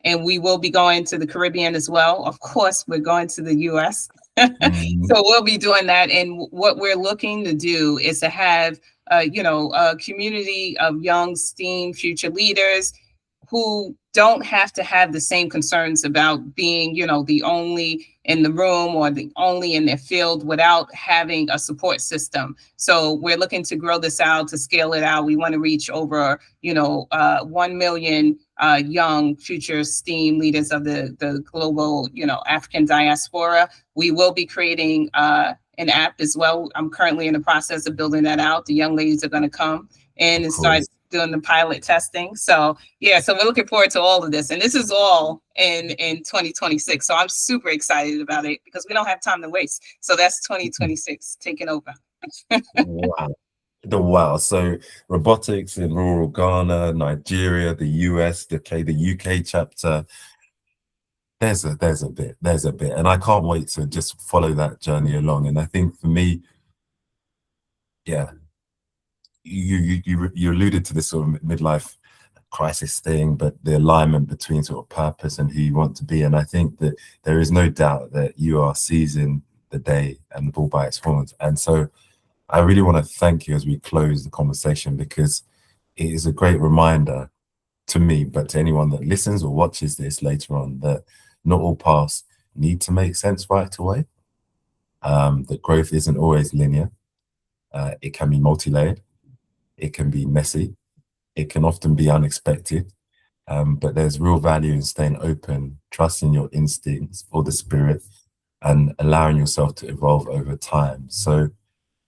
And we will be going to the Caribbean as well. Of course, we're going to the US. So we'll be doing that. And what we're looking to do is to have, a community of young STEAM future leaders who don't have to have the same concerns about being, the only in the room or the only in their field without having a support system. So we're looking to grow this out, to scale it out. We want to reach over, 1 million young future STEAM leaders of the global, African diaspora. We will be creating an app as well. I'm currently in the process of building that out. The young ladies are going to come in and start doing the pilot testing. So yeah, so we're looking forward to all of this. And this is all in 2026. So I'm super excited about it because we don't have time to waste. So that's 2026 taking over. Wow. So robotics in rural Ghana, Nigeria, the US, the UK chapter. There's a bit. And I can't wait to just follow that journey along. And I think for me, yeah, you alluded to this sort of midlife crisis thing, but the alignment between sort of purpose and who you want to be. And I think that there is no doubt that you are seizing the day and the bull by its horns. And so I really want to thank you as we close the conversation, because it is a great reminder to me, but to anyone that listens or watches this later on, that not all paths need to make sense right away. That growth isn't always linear. It can be multi-layered. It can be messy. It can often be unexpected. But there's real value in staying open, trusting your instincts or the spirit, and allowing yourself to evolve over time. So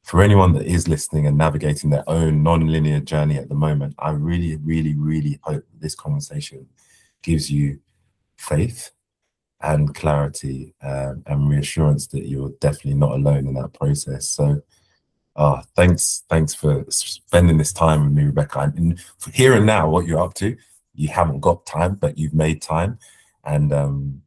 for anyone that is listening and navigating their own non-linear journey at the moment, I really, really, really hope that this conversation gives you faith and clarity and reassurance that you're definitely not alone in that process. So thanks for spending this time with me, Rebecca. And for here and now, what you're up to, you haven't got time, but you've made time. And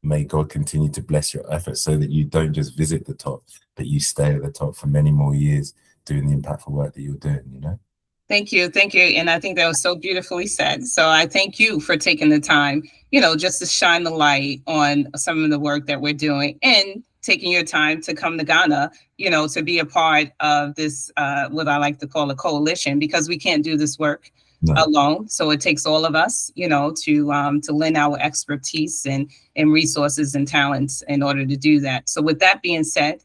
may God continue to bless your efforts so that you don't just visit the top, but you stay at the top for many more years doing the impactful work that you're doing, Thank you. And I think that was so beautifully said. So I thank you for taking the time, just to shine the light on some of the work that we're doing, and taking your time to come to Ghana, to be a part of this, what I like to call a coalition, because we can't do this work alone. So it takes all of us, to lend our expertise and resources and talents in order to do that. So with that being said,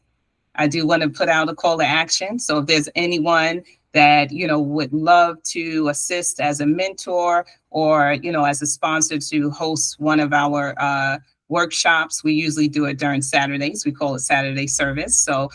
I do want to put out a call to action. So if there's anyone that, would love to assist as a mentor or, as a sponsor to host one of our workshops, we usually do it during Saturdays. We call it Saturday service. So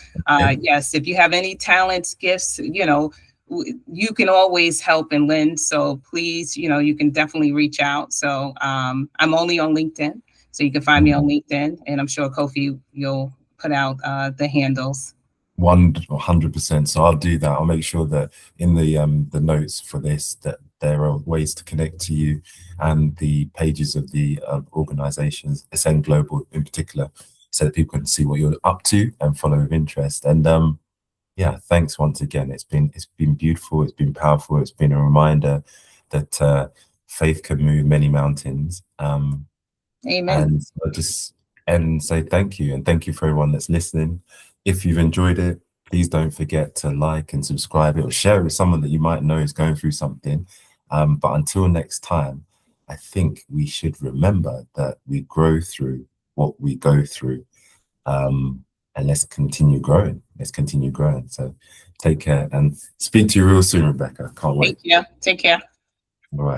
yes, if you have any talents, gifts, you can always help and lend. So please, you can definitely reach out. So I'm only on LinkedIn. So you can find me on LinkedIn, and I'm sure Kofi, you'll put out the handles. 100%. So I'll do that. I'll make sure that in the notes for this, that there are ways to connect to you and the pages of the organizations, Ascend Global in particular, so that people can see what you're up to and follow with interest. And yeah, thanks once again. It's been beautiful. It's been powerful. It's been a reminder that faith can move many mountains. Amen. And I'll just and say thank you, and thank you for everyone that's listening. If you've enjoyed it, please don't forget to like and subscribe it, or share it with someone that you might know is going through something. But until next time, I think we should remember that we grow through what we go through. And let's continue growing. Let's continue growing. So take care and speak to you real soon, Rebecca. Can't wait. Thank you. Take care. All right.